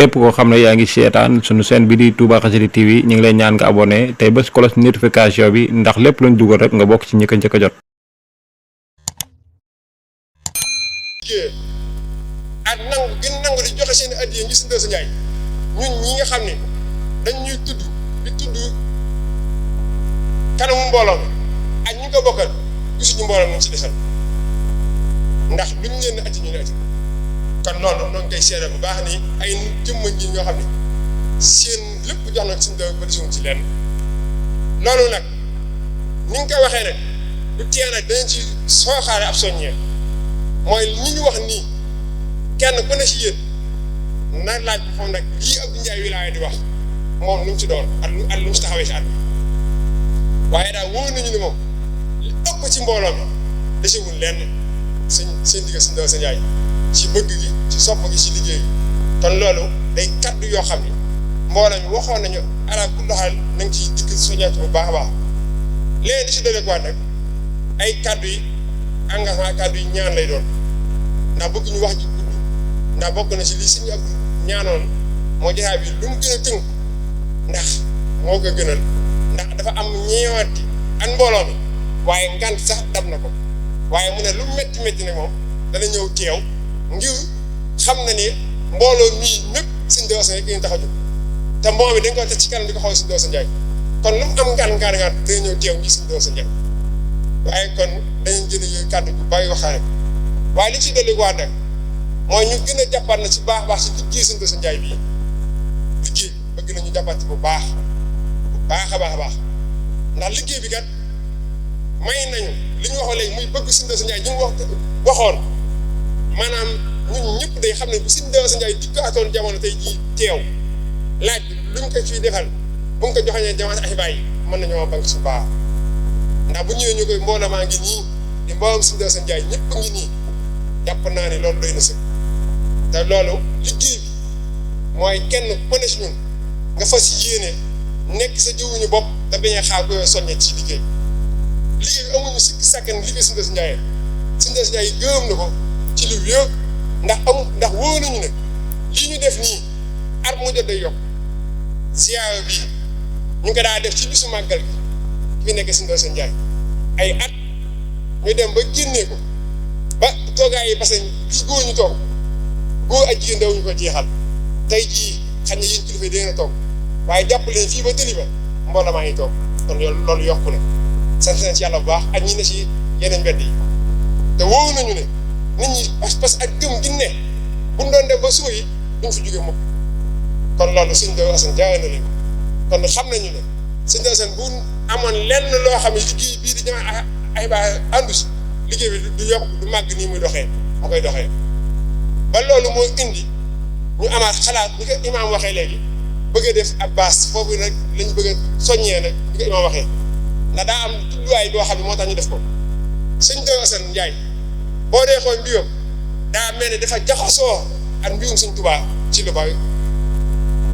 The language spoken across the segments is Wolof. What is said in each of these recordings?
képp koo xam ne yaa ngi seetaan sunu chaîne bi di Touba Xassida TV ñu ngi lay ñaan nga abonné tey bés cloche notification bi ndax lépp luñ dugal rek nga bokk ci ñi ko njëkk a jot. ak nangu gën nangu di joxe seen addiya ngi Sëñ Njaay ñun ñi nga xam ne dañ ñuy tudd di tudd kanamu mbooloo mi ak ñi ko bokkal gisuñu mbooloo ñu ci desal ndax luñ leen atti ñu ne atti kon loolu noonu koy seere bu baax ni ay jëmma ji ñoo xam ne seen lépp jox na Sëñ ba desuñ ci leen loolu nag ni nga ko waxee nag du tee nag dañ ci sooxaale ab soññee mooy ñi ñu wax nii kenn ku ne si yéen na laaj bi foofu nag lii Abdou Ndiaye wilaaya di wax moom lu mu ci doon ak lu mu si taxawee si at bi waaye daal wóor nañu ne moom li ëpp ci mbooloo mi desewul lenn seen digg Sëñ Njaay ci bëgg gi ci sopp gi ci liggéey gi kon loolu day kaddu yoo xam ne mbooloo mi waxoon nañu ala ku doxal na nga ciy dikk soññeeku bu baax a baax léegi di si doole quoi nag ay kaddu yi engagement kaddu yi ñaan lay doon ndax bëgg ñu wax ji gudd ndax bokk na si li Sëñ Abdou ñaanoon moo jotaay bi lu mu gën a tënk ndax moo ko gënal ndax dafa am ñeewanti ak mbooloo mi waaye ngant sax dab na ko waaye mu ne lu métti métti nag moom dana ñëw teew ngir xam na ni mbooloo mii ñëpp Sëñ Njaay rek ñu tax a jóg te mbooloo mi dañ ko teg ci kanam di ko xool Sëñ Njaay kon lu mu am ngaan dana ñëw teew ngir Sëñ Njaay waaye kon dañuy jëlee yooyu kàddu bu bàyyi waxaane waaye li ci dolli waat nag mooy ñu gën a jàppaat na ci baax baax si liggéey Sëñ Njaay bii liggéey bëgg nañu jàppaat ci bu baax a baax ndax liggéey bi kat may nañu li ñu waxoon léegi muy bëgg Sëñ Njaay ñu waxoon maanaam ñun ñëpp day xam ne bu Sëñ Njaay dikkaatoon jamono tey jii teew laaj bi luñ ko ciy defal bu nga ko joxee jamono ay bàyyi mën nañoo banque su baax ndax bu ñëwee ñu koy mbooloo maa ngi nii di mbooloom Sëñ Njaay ñëpp ngi nii jàpp naa ne loolu doy na sëkk te loolu liggéey bi mooy kenn ku ne si ñun nga fas yéene nekk sa jëwuñu bopp te bañ a xaar ko soññee ci liggéey bi amuñu sikki sàkkan liggéey Sëñ Njaay Sëñ Njaay gërëm na ko ci lu wér ndax wóor nañu ne lii ñu def nii at mu jot day yokk ziyaara bi ñu ngi ko daa def ci bisu màggal gi fi nekk Sëñ Njaay ay at ñu dem ba génnee ko ba toogaay yi parce que fii góor ñu toog góor ak jigéen dawuñu ko jeexal tey jii xam ne yéen kilifa yi da ngeen a toog waaye jàpp leen fii ba tëli ba mbooloo maa ngi toog kon loolu yokku na sant nañ ci yàlla bu baax ak ñi ne ci yeneen mbedd yi te wóoru nañu ne nit ñi pas-pas ak gëm gi ne buñ doon def ba suba yi duñ fi jóge mukk kon loolu Sëñ Asan jaay na leen kon xam nañu ne Sëñ Asan bu amoon lenn loo xam ne liggéey bii di ñëw ay baax àndu si liggéey bi du yokk du màgg nii muy doxee mu koy doxee ba loolu moo indi ñu amaat xalaat ni ko imaam waxee léegi bëgg a def ab baas foofu nag lañ bëgg a soññee nag ni ko imaam waxee ndax daa am tudduwaay boo xam ne moo tax ñu def ko Sëñ Asan Njaay boo dee xool mbiram daa mel ne dafa jaxasoo ak mbirum Sëñ Tuubaa ci lu bari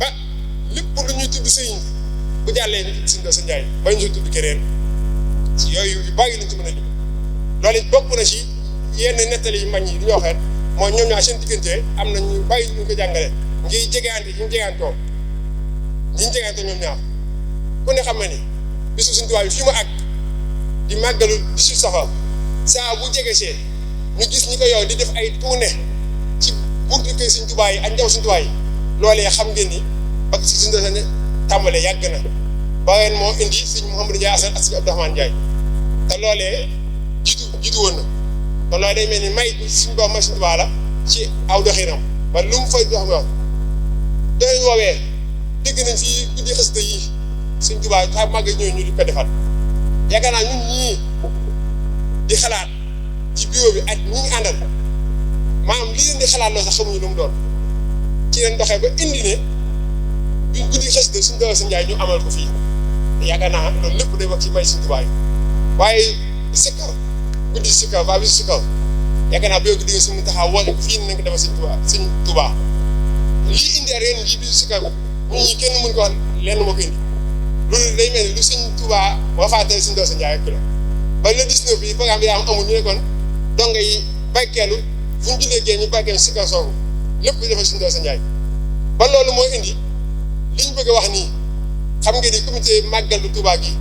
ba lépp lu ñuy tudd sëñ bu jàllee ni Sëñ Asan Njaay ba ñu tudd keneen ci yooyu yu bari lañ ci mën a lim loolu it bokk na ci yenn nettali yu mag ñi du ñu waxee mooy ñoom ñaar seen diggante am na ñu bàyyi ñu ko jàngale ngir jegeante ñu jegeantoo ñoom ñaar ku ne xam na ni bisu Sëñ Tuubaa bi fi mu àgg di màggalu 18 safar saa bu jege see ñu gis ñi ko yow di def ay tournée ci buntu kër Sëñ Tuubaa yi ak njaw Sëñ Tuubaa yi loolee xam ngeen ni parce que Sëñ Asan tàmbalee yàgg na ba ren moo indi Sëñ Mouhamadou Ndiaye Asan ak Sëñ Abdourahmane Ndiaye te loolee jiitu woon na kon loolu day mel ni may suñu doom may Sëñ Tuubaa la ci aw doxinam ba lu mu fay dox mi wax doxin woowee dégg nañ fii guddi xasida yi Sëñ Tuubaa xa màgg ñëw ñu di ko defal yaakaar naa ñun ñii di xalaat ci bureau bi ak ñi ngi àndal maanaam li leen di xalaat loo sax xamuñu lu mu doon ci leen doxee ba indi ne bi guddi xasida Sëñ Asan Njaay ñu amal ko fii yaakaar naa loolu lépp day wax ci may Sëñ Tuubaa yi waaye sikkaw guddi sikkaw ba bisu sikkaw yaakaar naa boo ko déggee suñu taxaw woote ko fii ni nañ ko defal Sëñ Tuubaa lii indi ren lii bisu sikkaw ñun ñi kenn mën ko wax lenn moo ko indi loolu day mel ni lu Sëñ Tuubaa wafaatee Sëñ Asan Njaay ak la ba le 19 bi programme bi daa amul ñu ne kon donga yi barkeelu fu ñu jullee gee ñu barkeelu sikkaw soogu lépp defal Sëñ Asan Njaay ba kon loolu moo indi li ñu bëgg a wax nii xam nga ni comité màggal bu Touba gi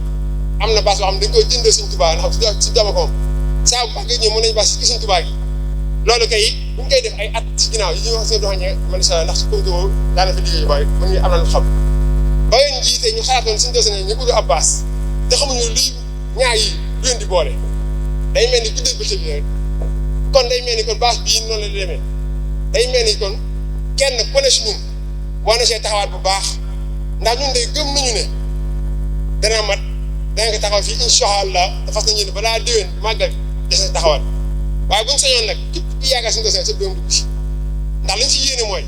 am na bâche boo xam ne dañ koy jëndee suñ Touba ndax si dama ko saa bu màggal ñëw mën nañu bâche si suñ Touba gi loolu kay bu ñu koy def ay at si ginnaaw yi ñuy wax seen doxañee man incha allah ndax si comité boobu daana fi liggéey booy mën ñu am na lu xam ba ngeen jiite ñu xalaatoon suñu dossier ñu ubbi ab bâche te xamuñu luy ñaar yi lu leen di boole day mel ni guddee bëccëg bi kon day mel ni kon bâche bii noonu la demee day mel ni kon kenn ku ne si ñun war na see taxawaat bu baax ndax ñun day gëm nañu ne dana mat dana ko taxaw fii incha allah te fas nañu ne balaa déwén màggal des na taxawaat waaye buñ sañoon nag képp ku yaakaar suñu dossier sa doom dugg si ndax liñ si yéene mooy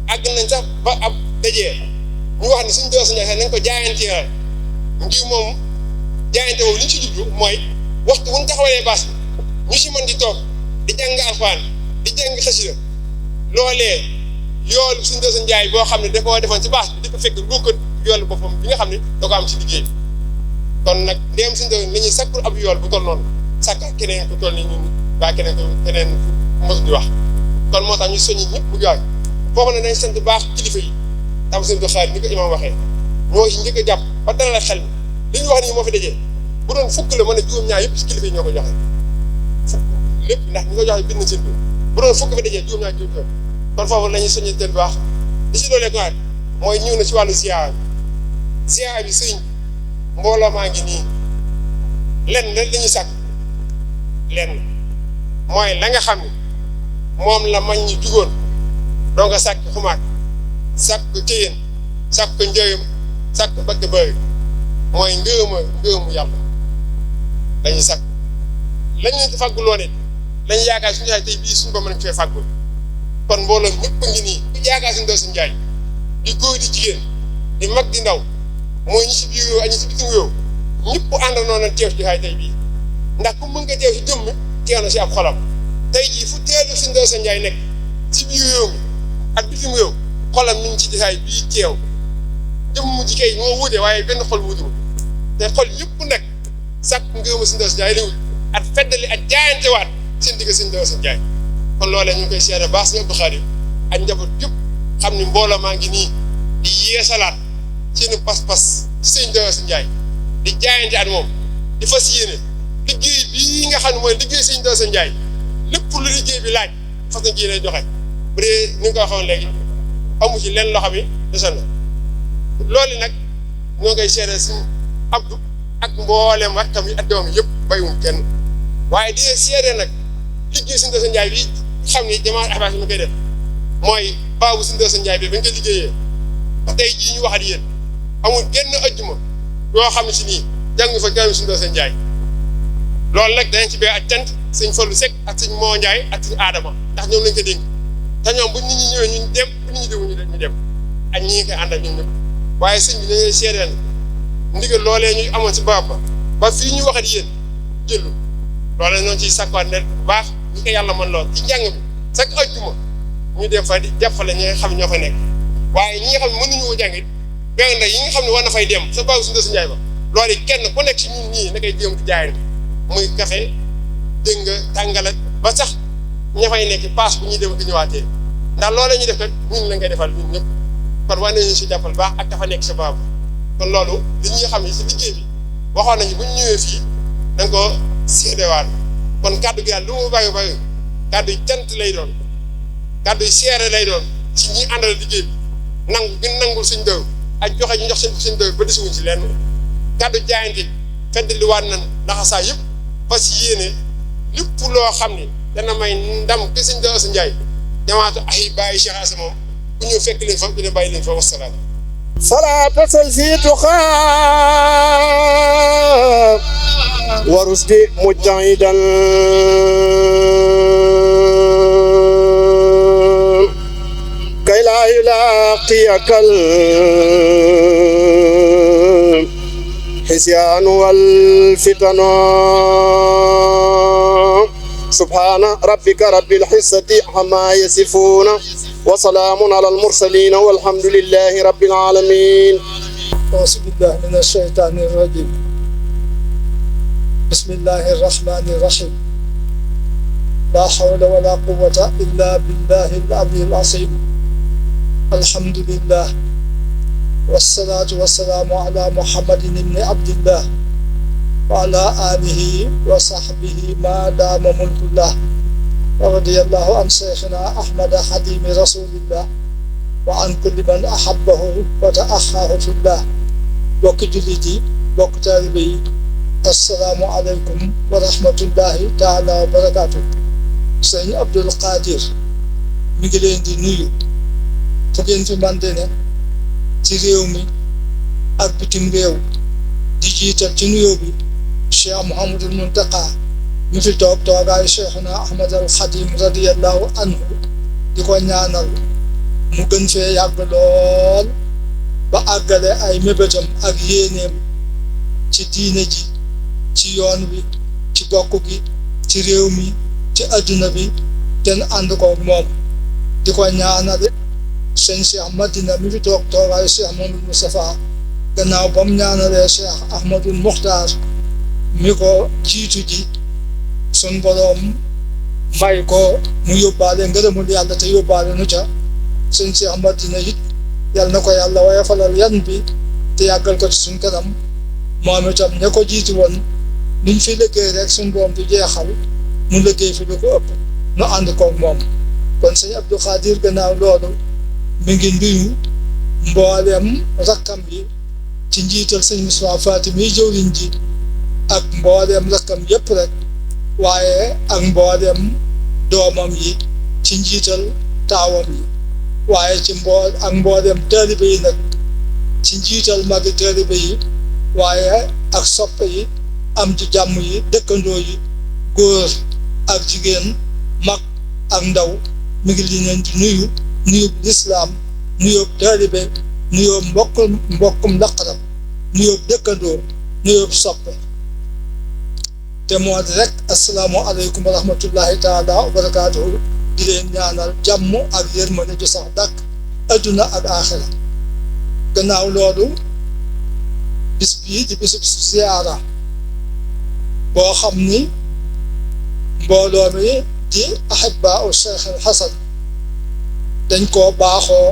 àgg nañ sax ba ab dajee ñu wax ne suñu dossier nañ ko jaayanteel ngir moom jaayante boobu li ñu si jublu mooy waxtu bu ñu taxawalee bâche bi ñu si mën di toog di jàng alxuraan di jàng xasida loolee yoolu suñu dossier njaay boo xam ne da koo defoon si bâche bi di ko fekk lu ko yoolu boppam bi nga xam ne da ko am si liggéey bi kon nag ndéem suñu dossier la ñuy sakkul ab yool bu toll noonu sàkka keneen ku toll ni ñun waa keneen mos di wax kon moo tax ñu soññi ñëpp bu gaaw foofu ne nañ sant baax kilifa yi tam seen doxaali ni ko imam waxee ñoo si njëkk a jàpp ba dalal xel mi li ñu wax nii moo fi dajee bu doon fukk la mën a juróom-ñaar yëpp si kilifa yi ñoo ko joxe fukk lépp ndax ñi ko joxe bind na seen bi bu doon fukk fi dajee juróom-ñaar juróom kon foofu la ñuy soññi teen baax li si doolee ko mooy ñëw na si wàllu ziar bi sëriñ mbooloo maa ngi nii lenn rek la ñuy sàkk lenn mooy la nga xam ne moom la mag ñi jugoon donc sàkk xumaat sàkk téyeen sàkk njëyam sàkk bëgg bëri mooy ngërëmu yàlla dañuy sàkk lañ leen di fàgguloo ne lañu yaakaar suñu jaay tey bii suñu ba mën a fee fàggul kon mbooloo ñëpp a ngi nii ku yaakaar suñu dossier njaay di góor di jigéen di mag di ndaw mooy ñi si biir réew ak ñi si bitim réew ñëpp àndandoo nañ teew si jotaay tey bii ndax ku mën nga teew si jëmm teew na si ab xolam tey jii fu teelu suñu dossier njaay nekk si biir réew mi ak bitim réew xolam mi ngi ci jotaay bii teew jëmm ji kay moo wuute waaye benn xol wuute te xol yëpp nag sàkk ngërëma suñu dossier njaay liwul ak feddali ak jaayantewaat seen digg suñu dossier njaay kon loolee ñu ngi koy seere baax suñu Abdou Khadir ak njaboot yëpp xam ni mbooloo maa ngi nii di yeesalaat seen pas-pas ci seen dossier njaay di jaayante at moom di fas yéene liggéey bii nga xam ne mooy liggéey seen dossier njaay lépp lu liggéey bi laaj fas na lay joxe bu dee ni nga ko waxoon léegi amu ci lenn loxo bi desal na loolu nag ñoo ngay seere suñu Abdou ak mboolem rakkam yi ak doom yi yëpp bayiwum kenn waaye di seere nag liggéey suñu dossier njaay bi xam ni jamaa abaas yi ma koy def mooy baabu suñu dossier njaay bi bañ ko liggéeyee ba tey jii ñu wax ak yéen amul genn ajjuma yoo xam ne si nii jàng fa gaañu suñu dossier njaay loolu nag danañ ci bee ak cant sëñ Fallou Seck ak sëñ Moo Njaay ak sëñ Adama ndax ñoom lañ ko dénk te ñoom bu nit ñi ñëwee ñu dem bu nit ñi déwu ñu dem ak ñi ngi koy ànd ak ñoom ñëpp waaye sëñ bi dañuy seedeel ndigal loolee ñu amoon si barab ba fii ñu wax ak yéen jëllu loolee noonu ciy sakkuwaat ne bu baax ñi ko yàlla mën lool ci njàng bi chaque ajjuma ñu dem fa di jàppale ñi nga xam ñoo fa nekk waaye ñi nga xam ne mënuñu ko jàng it benn yi nga xam ne war na fay dem sa baabu suñu dossier njaay ba loolu kenn ku nekk si ñun ñii na koy jéem di jaayante muy café dégg nga tàngala ba sax ña fay nekk paas bu ñuy dem di ñëwaatee ndax loolee ñu def kat ñun la ngay defal ñun ñëpp kon war nañu si jàppal baax ak dafa nekk sa baabu kon loolu li ñuy xam ne si liggéey bi waxoon nañu bu ñu ñëwee fii da nga ko seedewaat kon kàddu gi daal lu mu bàyyi bàyyi kàddu yi cant lay doon kàddu yi seere lay doon si ñi àndal liggéey bi nangu gën nangul suñ dëw ak joxe ñu jox suñ dëw ba desuwuñ si lenn kàddu jaayante fedd li waat nañ laxasaa yëpp fas yéene lépp loo xam ne dana may ndam ki suñ dëw sa njaay jamaatu ay bàyyi Cheikh Assa moom ku ñëw fekk leen fa dina bàyyi leen fa wasalaam فلا تسل في تقى ورشد مجتهدا كي لا يلاقيك الحسيان والفتن سبحان ربك رب العزة عما يصفون وسلام على المرسلين والحمد لله رب العالمين. أعوذ بالله من الشيطان الرجيم. بسم الله الرحمن الرحيم. لا حول ولا قوة إلا بالله العلي العظيم. الحمد لله والصلاة والسلام على محمد بن عبد الله وعلى آله وصحبه ما دام ملك الله ورضي الله عن شيخنا أحمد حديم رسول الله وعن كل من أحبه وتأخاه في الله bokk jullit yi bokk taalibe yi assalaamu aleykum wa rahmatullahi taala wa barakaatu. sëñ Abdul Qadir mi ngi leen di nuyu fu ngeen fi mande ne ci réew mi ak bitim réew di jiital ci nuyoo bi Cheikh Mouhamadul Muntaqa mi fi toog toogaayu Cheikhuna Ahmad al Xadim radiyallahu anhu di ko ñaanal mu gën fee yàgg lool ba àggale ay mébétam ak yéeneem ci diine ji ci yoon wi ci bokk gi ci réew mi ci adduna bi ten ànd ko moom di ko ñaanal sëñ Cheikh Madina mi fi toog toogaayu Cheikh Mamadou Moustapha gannaaw ba mu ñaanalee Cheikh Ahmadul Muxtaar mi ko jiitu ji sun boroom may ko mu yóbbaale ngërëmul yàlla te yóbbaale nu ca sëñ Cheikh Madina it yàlla na ko yàlla woyofalal yan bi te yàggal ko ci suñ kanam moom itam ña ko jiitu woon luñ fi liggéey rek suñ boom du jeexal mu liggéey fi lu ko ëpp nu ànd koog moom kon sëñ Abdou Khadir gannaaw loolu mi ngi nuyu mbooleem rakkam yi ci njiital sëñ Moussa Fatim yi jëwriñ ji ak mbooleem rakkam yépp rek waaye ak mbooleem doomam yi ci njiital taawam yi waaye ci ak mbooleem taalibe yi nag ci njiital magi taalibe yi waaye ak soppe yi am ci jàmm yi dëkkandoo yi góor ak jigéen mag ak ndaw mi ngi leen di nuyu lislaam nuyoo taalibe nuyoo mbokkum laqarab nuyoo dëkkandoo nuyoo soppe te moo di rek asalaamu aleykum wa rahmatullahi taala wa barakaatuhu di leen ñaanal jàmm ak yërmande ju sax dàkk adduna ak aaxira gannaaw loolu bis bii di bisub ziyaara boo xam ni mbooloo mi di ahibaa u Cheikh al Hasan dañ koo baaxoo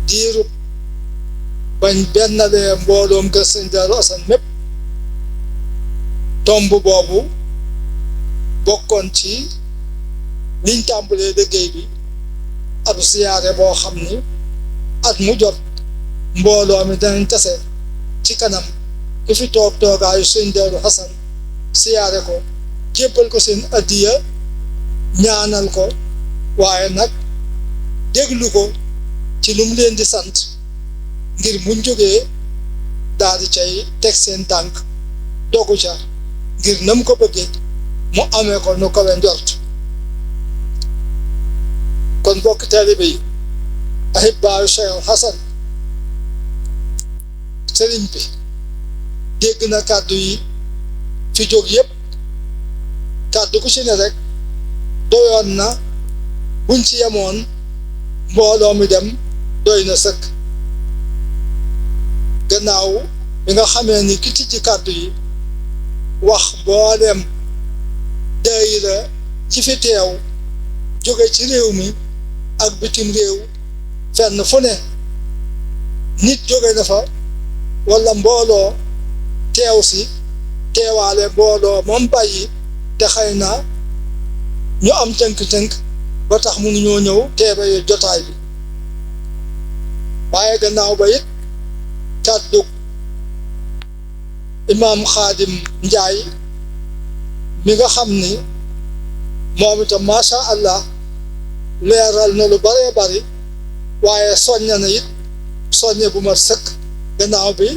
diirub bañ bennalee mbooloom kër sëñ Daaru Asan mépp tomb boobu bokkoon ci liñ tàmbalee liggéey bi ab siyaare boo xam ni at mu jot mbooloo mi danañ tase ci kanam ki fi toog toogaayu sëñ Daaru Asan siyaare ko jébbal ko seen addiya ñaanal ko waaye nag déglu ko ci lu mu leen di sant ngir muñ jógee daal di cay teg seen tànk dogu ca ngir nam ko bëggee mu amee ko nu kawe njort kon bokk taalibe yi ahibaayu Cheikh al Hasan sëriñ bi dégg na kàddu yi fi jóg yépp kàddu ku ci ne rek doyoon na buñ ci yemoon mbooloo mi dem doy na sëkk gannaaw bi nga xamee ni ki tijji kàddu yi wax mboolem daayira ci fi teew jóge ci réew mi ak bitim réew fenn fu ne nit jóge na fa walla mbooloo teew si teewaale mbooloo moom bàyyi te xëy na ñu am tënk-tënk ba tax mënuñoo ñëw teewe jotaay bi waaye gannaaw ba it kàddu imaam Xaadim Njaay mi nga xam ni moom itam macha allah leeral na lu baree bari waaye soñña na it soññe bu mat sëkk gannaaw bi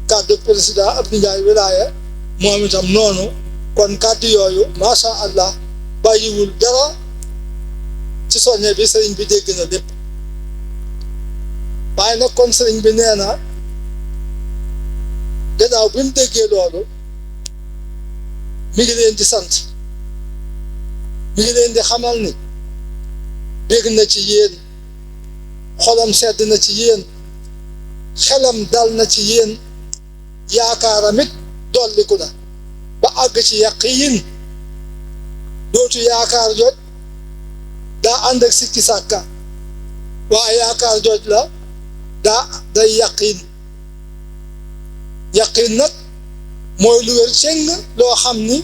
kàddu président Abdou Ndiaye wilaaya moom itam noonu kon kàddu yooyu macha allah bàyyiwul dara ci soññe bi sëriñ bi dégg na lépp waaye nag kon sëriñ bi nee na gannaaw bi mu déggee loolu mi ngi leen di sant mi ngi leen di xamal ni bég na ci yéen xolam sedd na ci yéen xelam dal na ci yéen yaakaaram it dolliku na ba àgg ci yaqiin dootu yaakaar jot daa ànd ak sikki sàkka waaye yaakaar jooj la day yaqiin nag mooy lu wér cëng loo xam ni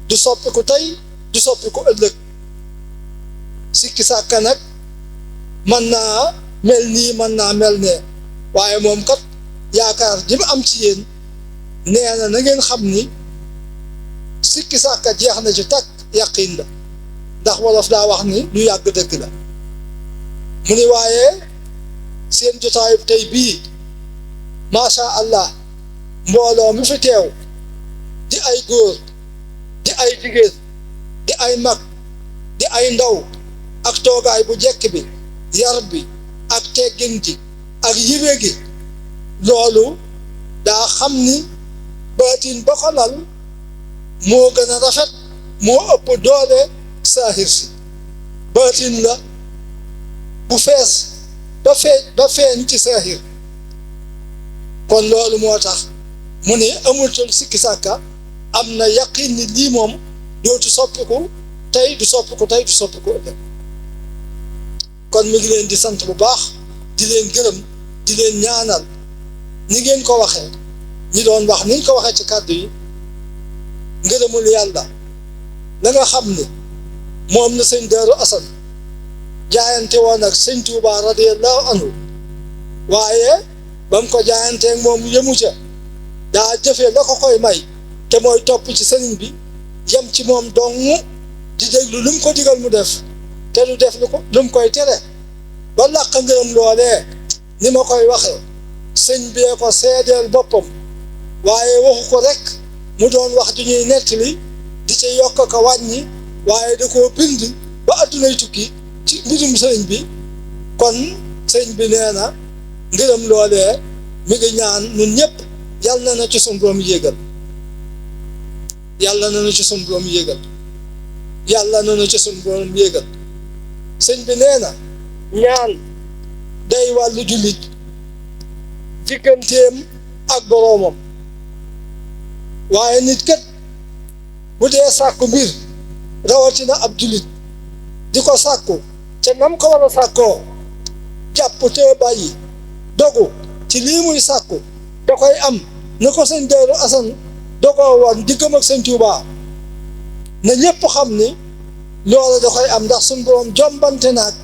du soppiku tey du soppiku ëllëg sikki sàkka nag mën naa mel nii mën naa mel ne waaye moom kat yaakaar ji mu am ci yéen nee na ngeen xam ni sikki sàkka jeex na ci takk yaqiin la ndax wolof daa wax ni lu yàgg dëgg la mu ni waaye seen jotaayu tey bii macha allah mbooloo mi fi teew di ay góor di ay jigéen di ay mag di ay ndaw ak toogaay bu jekk bi yar bi ak teggin ji ak yiwe gi loolu daa xam ni baatin ba ko lal moo gën a rafet moo ëpp doole saahir si baatin la bu fees ba feeñ ci saahir kon loolu moo tax mu ne amul tol sikki sàkka am na yaqin ni lii moom dootu soppiku tey du soppiku ëllëg kon mi ngi leen di sant bu baax di leen gërëm di leen ñaanal ni ngeen ko waxee ñi doon wax niñ ko waxee ci kàddu yi ngërëmul yàlla la nga xam ne moom la sëñ Daaru Asan jaayante woon ak sëñ Tuubaa radiyallahu anhu waaye ba mu ko jaayanteeg moom yëmu ca daa jëfee la ko koy may te mooy topp ci sëriñ bi yem ci moom dong di déglu lu mu ko digal mu def te du def lu mu koy tere ba làq ngërëm loolee ni ma koy waxee sëñ bee ko seedeel boppam waaye waxu ko rek mu doon wax ju ñuy nettali di ca yokk ko wàññi waaye da koo bind ba addunay tukki ci mbirum sëñ bi kon sëñ bi nee na ngërëm loolee mi ngi ñaan ñun ñëpp yàlla na ci sunu borom yéegal yàlla na ci sunu borom yéegal yàlla na ci sunu borom yéegal sëñ bi nee na ñaan day wàllu jullit digganteem ak boroomam waaye nit kat bu dee sàkku mbir rawatina ab jullit di ko sàkku ca nam ko war a sàkkoo jàpp te bàyyi dogu ci lii muy sàkku da koy am na ko sëñ Daaru Asan dogoo woon diggam ak sëñ Tuubaa na ñépp xam ni loolu da koy am ndax suñ boroom jombante naag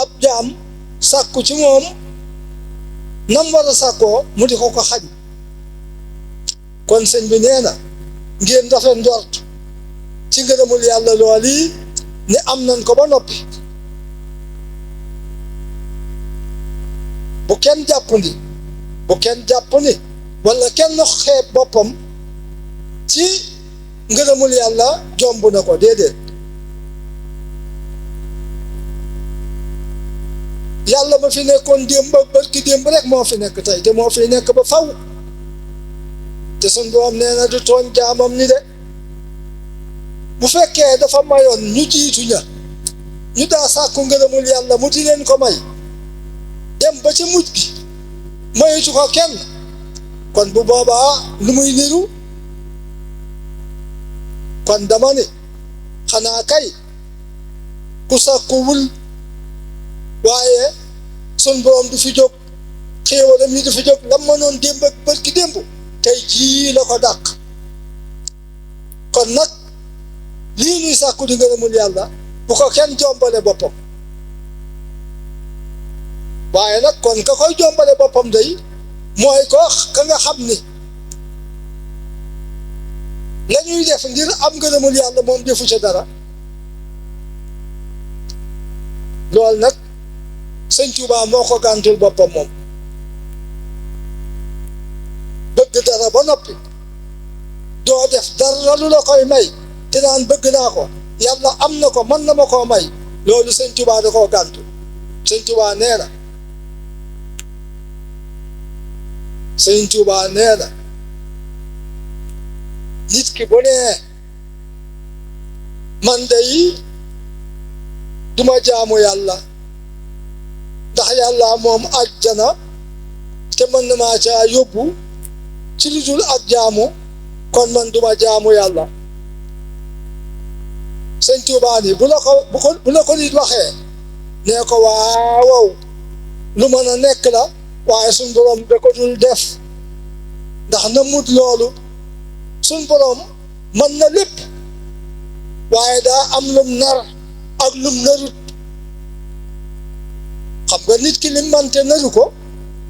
ab jaam sàkku ci moom nam war a sàkkoo mu di ko xañ kon sëñ bi nee na ngeen rafet njort ci ngërëmul yàlla lool yi ne am nañ ko ba noppi bu kenn jàpp ni wala kenn xeeb boppam ci ngërëmul yàlla jomb na ko déedéet yàlla ma fi nekkoon démb barki démb rek moo fi nekk tey te moo fi nekk ba faw te suñ borom nee na du tooñ jaamam ni de bu fekkee dafa mayoon ñu jiitu ña ñu daa sàkku ngërëmul yàlla mu di leen ko may dem ba ca mujj gi mayitu ko kenn kon bu boobaa lu muy niru kon dama ne xanaa kay ku sàkkuwul waaye sun borom du fi jóg xéewalam yi du fi jóg lam mënoon démb ak barki démb tey jii la ko dàq kon nag lii ñuy sàkku di ngërëmul yàlla bu ko kenn jombale boppam waaye nag kon ka koy jombale boppam day mooy ko ka nga xam ni la ñuy def ngir am ngërëmul yàlla moom defu ca dara loolu nag sëñ Tuubaa moo ko gàntul boppam moom bëgg dara ba noppi doo def dara lu la koy may te naan bëgg naa ko yàlla am na ko mën na ma koo may loolu sëñ Tuubaa da koo gàntu sëñ Tuubaa nee na sëñ Tuubaa nee na nit ki bu nee man day duma jaamu yàlla ndax yàlla moom àjjana te mën na maa caa yóbbu ci lu dul ak jaamu kon man duma jaamu yàlla sëñ Tuubaa ni bu la ko nit waxee nee ko waaw lu mën a nekk la waaye suñ borom da ko dul def ndax na mut loolu suñ borom mën na lépp waaye daa am lum nar ak lum narut xam nga nit ki lim mante naru ko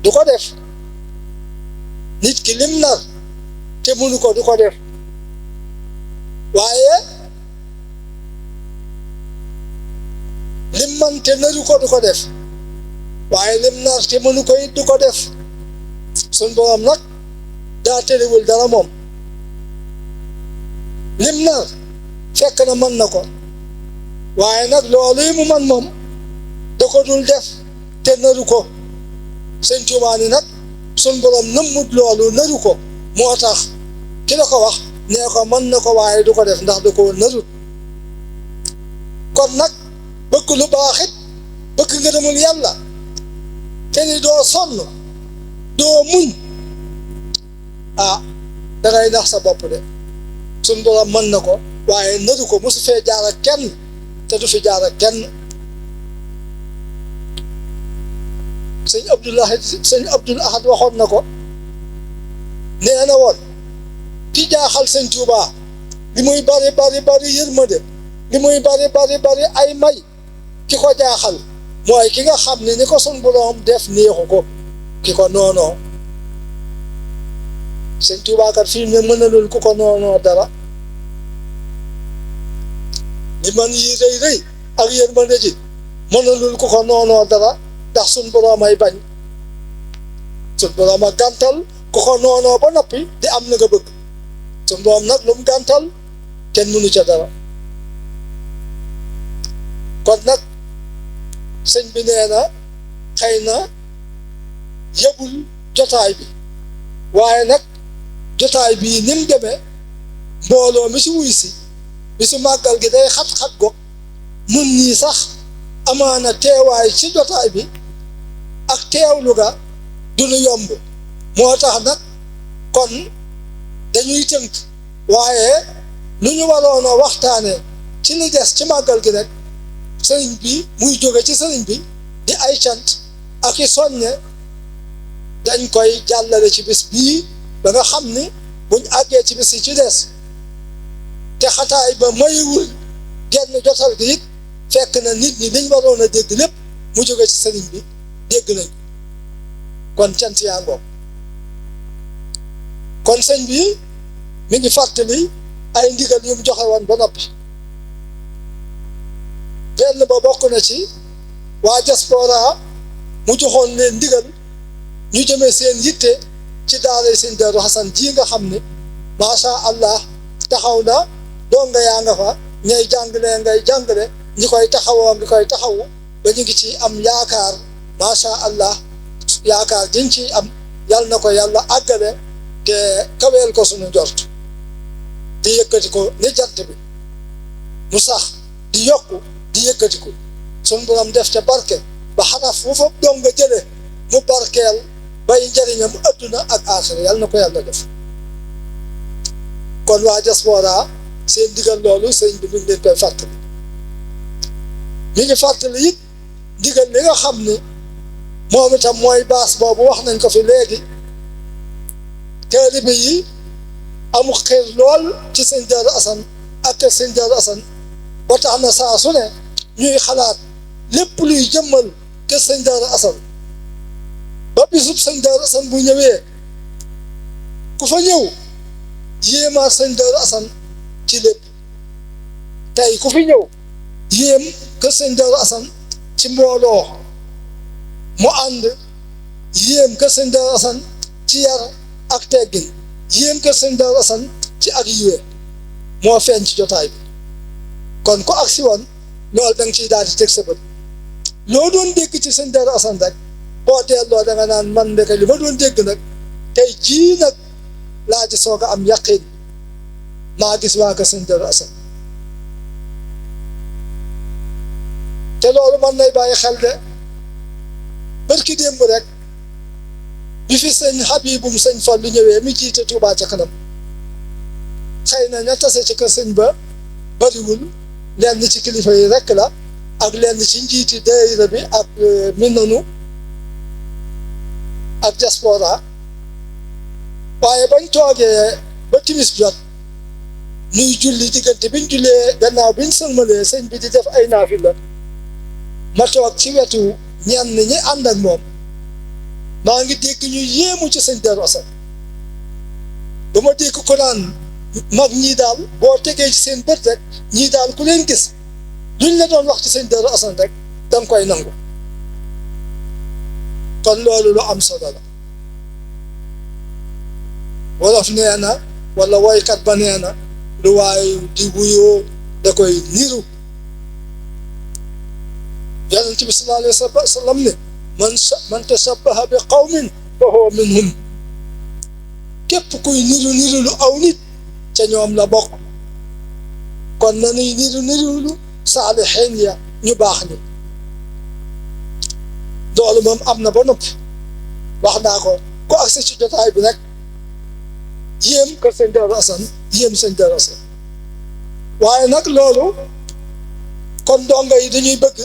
du ko def nit ki lim nar te mënu ko du ko def waaye lim mante naru ko du ko def waaye lim nar te mënu ko it du ko def suñ borom nag daa terewul dara moom lim nar fekk na mën na ko waaye nag loolu yi mu man moom da ko dul def te naru ko sëñ Tuubaa ni nag suñ borom nëmmut loolu naru ko moo tax ki la ko wax nee ko mën na ko waaye du ko def ndax da ko narut kon nag bëgg lu baax it bëgg ngërëmul yàlla te ni doo sonn doo muñ ah dangay nax sa bopp de suñ borom mën na ko waaye naru ko mosu fee jaar ak kenn te du fi jaar ak kenn sëñ Abdul Ahad waxoon na ko nee na woon ki jaaxal sëñ Tuubaa li muy bari yërmande li muy bari ay may ki ko jaaxal mooy ki nga xam ne ni ko sun borom def neexu ko ki ko noonoo sëñ Tuubaa kat fii ne mënalul ku ko noonoo dara li man yi rëy ak yërmande ji mënalul ku ko noonoo dara ndax sun borom ay bañ sun borom a gàntal ku ko noonoo ba noppi di am na nga bëgg sun borom nag lu mu gàntal kenn mënu ca dara kon nag sëñ bi nee na xëy na yëbul jotaay bi waaye nag jotaay bii ni mu demee mbooloo mi si wuy si bi si màggal gi day xat-xat go nun ñii sax amaana teewaay ci jotaay bi ak teewlu ga du lu yomb moo tax nag kon dañuy tënk waaye lu ñu waroon a waxtaane ci li des ci màggal gi rek sëriñ bi muy jóge ci sëriñ bi di ay cant ak i soññe dañ koy jàllale ci bis bii ba nga xam ni buñ àggee ci bis yi ci des te xataay ba mayiwul genn jotal gi it fekk na nit ñi liñ waroon a dégg lépp mu jóge ci sëriñ bi dégg nañ kon cant yaa ngoog kon sëñ bi mi ngi fàttali ay ndigal yu mu joxe woon ba noppi benn ba bokk na ci waa diaspora mu joxoon leen ndigal ñu jëmee seen yitte ci daara sëñ Daaru Xasan ji nga xam ne macha allah taxaw na donga yaa nga fa ñay jàngale ngay jàngale ñi koy taxawoo ngi koy taxawu ba ñu ngi ci am yaakaar macha allah yaakaar diñ ci am yal na ko yàlla àggale te kaweel ko suñu njort di yëkkati ko ni jant bi mu sax di yokku di yëkkati ko suñu borom def ca barke ba xanaa fu fa donga jële mu barkeel bay njëriñam adduna ak aaxira yal na ko yàlla def kon waa diaspora seen digal loolu sëñ bi mi ngi leen koy fàttali mi ngi fàttali it digal li nga xam ni moom itam mooy baas boobu wax nañ ko fi léegi taalibe yi amu xeer lool ci sëñ Daaru Asan ak sëñ Daaru Asan ba tax na saa su ne ñuy xalaat lépp luy jëmmal ke sëñ Daaru Asan ba bisub sëñ Daaru Asan bu ñëwee ku fa ñëw yéemaa sëñ Daaru Asan ci lépp tey ku fi ñëw yéem ke sëñ Daaru Asan ci mbooloo mu ànd yéem ke sëñ Daaru Asan ci yar ak teggin yéem ke sëñ Daaru Asan ci ak yiwe moo feeñ ci jotaay bi kon ku agsi woon loolu da nga ciy daal di teg sa bët loo doon dégg ci sëñ Daaru Asan rek boo delloo da nga naan man ndeke li ma doon dégg nag tey jii nag laa ci soog a am yaqin maa gis waa ko sëñ Daaru Asan te loolu man nay bàyyi xel de barki démb rek bi fi sëñ Habibum sëñ Fallu ñëwee mi jiite Touba ca kanam xëy na ña tase ci kër sëñ ba bariwul lenn ci kilifa yi rek la ak lenn ci njiiti daayira bi ak Minanu ak diaspora waaye bañ toogee ba timis jot ñuy julli diggante biñ jullee gannaaw biñ sëlmalee sëñ bi di def ay naafila ma toog ci wetu ñenn ñi ànd ak moom maa ngi dégg ñu yéemu ci sëñ Darou Assane ba ma dégg ko naan mag ñii daal boo tegee ci seen bët rek ñii daal ku leen gis luñ la doon wax ci sëñ Darou Assane rek danga koy nangu kon loolu lu am solo la wolof nee na wala woykat ba nee na lu waaye di wuyoo da koy niru yonent bi sallallahu alayhi wa sallam ne man tashabbaha bi qawmin fa huwa minhum képp kuy niru lu aw nit ca ñoom la bokk kon nanuy niru lu saalixiin ya ñu baax ni loolu moom am na ba noppi wax naa ko ku agsi ci jotaay bi nag yéem kër sëñ Darou Assane yéem sëñ Darou Assane waaye nag loolu kon ndongo yi dañuy bëgg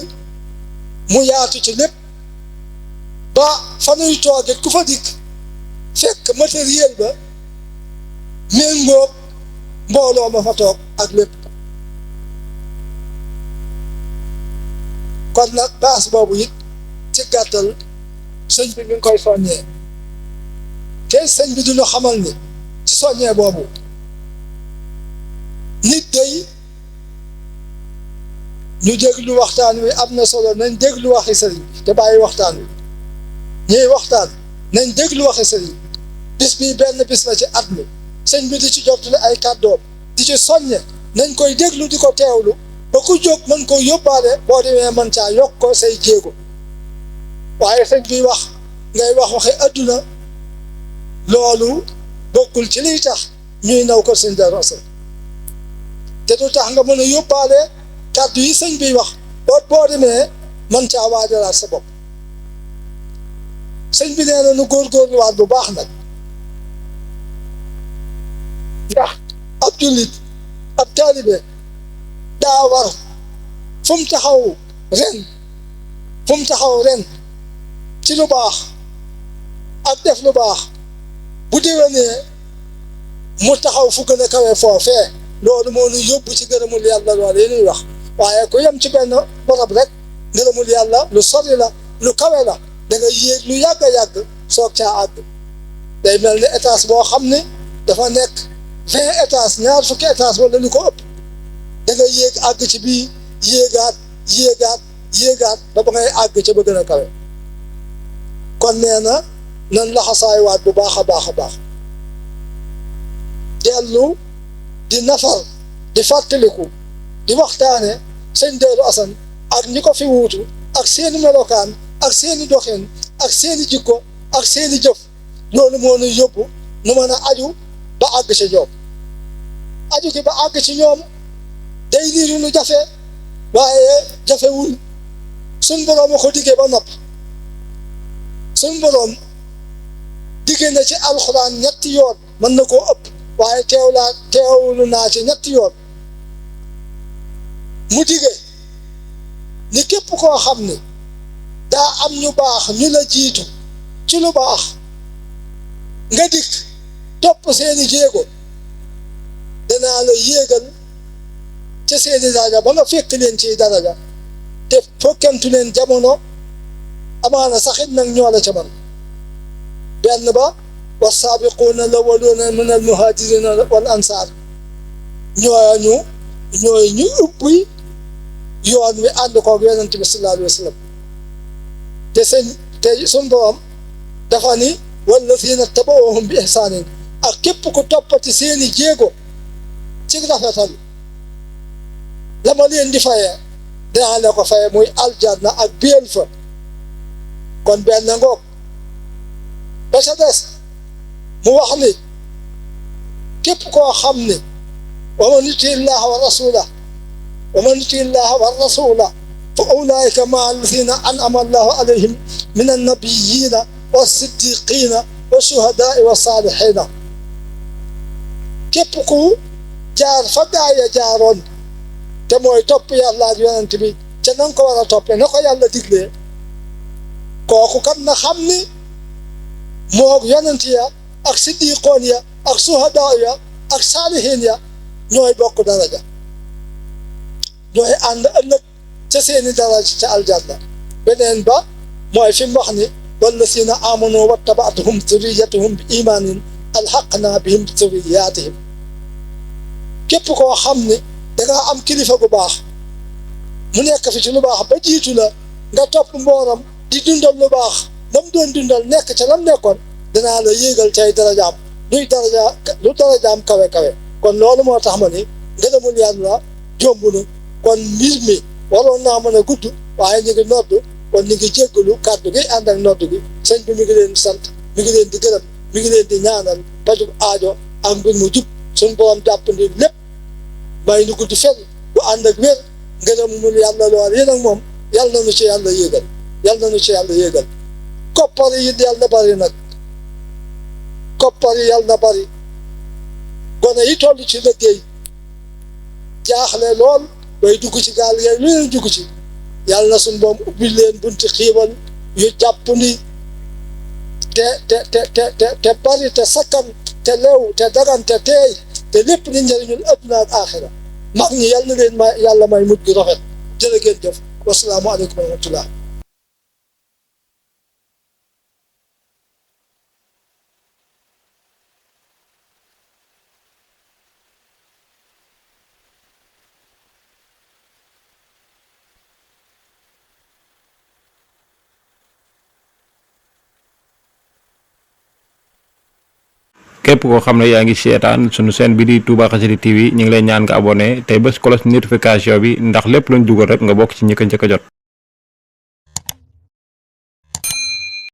mu yaatu ci lépp ba fa nuy tooge ku fa dikk fekk matériel ba méngoog mbooloo ma fa toog ak lépp kon nag baas boobu it ci gàttal sëñ bi mi ngi koy soññee te sëñ bi duñu xamal ni ci soññee boobu nit day ñu déglu waxtaan wi am na solo nañ déglu waxi sëriñ te bàyyi waxtaan wi ñuy waxtaan nañ déglu waxi sëriñ bis bii benn bis la ci at mi sëñ bi di ci jottali ay kàddoom di ci soññe nañ koy déglu di ko teewlu ba ku jóg mën ko yóbbaale boo demee mën caa yokk ko say jéego waaye sëñ bi wax ngay wax waxi adduna loolu bokkul ci liy tax ñuy naw ko sëñ Darou Assane te du tax nga mën a yóbbaale kàddu yi sëñ bi wax boo demee mën caa waajalaat sa bopp sëñ bi nee na nu góorgóorluwaat bu baax nag ndax ab jullit ab taalibe daa war fu mu taxaw ren ci lu baax ak def lu baax bu déwénee mu taxaw fu gën a kawe foofee loolu moo ñu yóbbu ci ngërëmul yàlla loolu yi ñuy wax waaye ku yem ci benn barab rek ngërëmul yàlla lu sori la lu kawe la da nga yéeg lu yàgg a yàgg soog caa àgg day mel ni étage boo xam ne dafa nekk 20 étages ñaar fukki étage wala lu ko ëpp da nga yéeg àgg ci bii yéegaat ba ba ngay àgg ca ba gën a kawe kon nee na nan laxasaay waat bu baax a baax a baax dellu di nafar di fàttaliku di waxtaane sëñ Darou Assane ak ñi ko fi wuutu ak seeni melokaan ak seeni doxin ak seeni jikko ak seeni jëf loolu moo nuy yóbbu nu mën a aju ba àgg ci ñoom aju gi ba àgg ci ñoom day niru lu jafe waaye jafewul suñ boroom a ko diggee ba noppi suñ boroom diggee na ci alxuraan ñetti yoon mën na koo ëpp waaye teewlu naa ci ñetti yoon mu diggee ni képp koo xam ni daa am ñu baax ñu la jiitu ci lu baax nga dikk topp seeni jéego danaa la yéegal ca seeni daraja ba nga fekk leen ci daraja te fokkantu leen jamono amaana saxit nag ñoo la ca man benn ba والسابقون الأولون من المهاجرين والأنصار ñooy ñu ubbi yoon wi ànd koog yonent bi sallallahu alayhi wa sallam te suñ borom dafa ni wallazina tabawahum bi ihsaanin ak képp ku toppati seeni jéego ci rafetal la ma leen di fayee dinaa la ko fayee muy aljanna ak biel fa kon benn ngoog ba ca des mu wax ni képp koo xam ne wa man yuti illaha wa rasulah wa man yuti illaha wa rasula fa ulaika maa alladina an'ama allahu alayhim min annabiyina wa siddiqina wa shuhadaai wa salihina képp ku jaar fa gaaya jaaroon te mooy topp yàlla ak yonent bi ca na nga ko war a toppee na ko yàlla diglee kooku kat na xam ni moo yonent ya ak siddiqoon ya ak suhadaa ya ak saalihiin ya ñooy bokk daraja ñooy ànd ëllëg ca seeni daraja ca aljanna beneen ba mooy fi mu wax ni wallazina amanu wattabaatuhum zurriyatuhum bi imaanin alxaqna bihim zurriyaatihim képp koo xam ne dangaa am kilifa gu baax mu nekk fi ci lu baax ba jiitu la nga topp mbooram di dundal lu baax lam doon dundal nekk ca lam nekkoon danaa la yéegal cay darajaam lu darajaam kawe kawe kon loolu moo tax ma ni ngërëmul yàlla jomb na kon mbir mi waroon naa mën a gudd waaye ñu ngi noddu kon ñu ngi jéggalu kàddu gi ànd ak noddu gi sëñ bi mi ngi leen di sant mi ngi leen di gërëm mi ngi leen di ñaanal pajub aajo ak mbir mu jub suñ borom jàppandi lépp may nu gudd fenn bu ànd ak wér ngërëmul yàlla lool yéen ak moom yàlla na nu ci yàlla yéegal yàlla na nu ci yàlla yéegal koppar yi yàlla na bari nag koppar yi yàlla na bari gone yi toll ci liggéey jaaxle lool bay dugg ci gaal yooyu lu leen dugg ci yàlla na suñ boom ubbi leen bunti xiiwal yu jàppandi te bari te sakkan te lew te dagan te teey te lépp di njëriñul adduna ak aaxira mag ñi yàlla na leen may yàlla may mujj gu rafet jërë ngeen jëf wasalaamu aleykum wa rahmatullah képp koo xam ne yaa ngi seetaan sunu chaîne bi di Touba Xassida TV ñu ngi lay ñaan nga abonné tey bés cloche notification bi ndax lépp luñ dugal rek nga bokk ci ñi ko njëkk a jot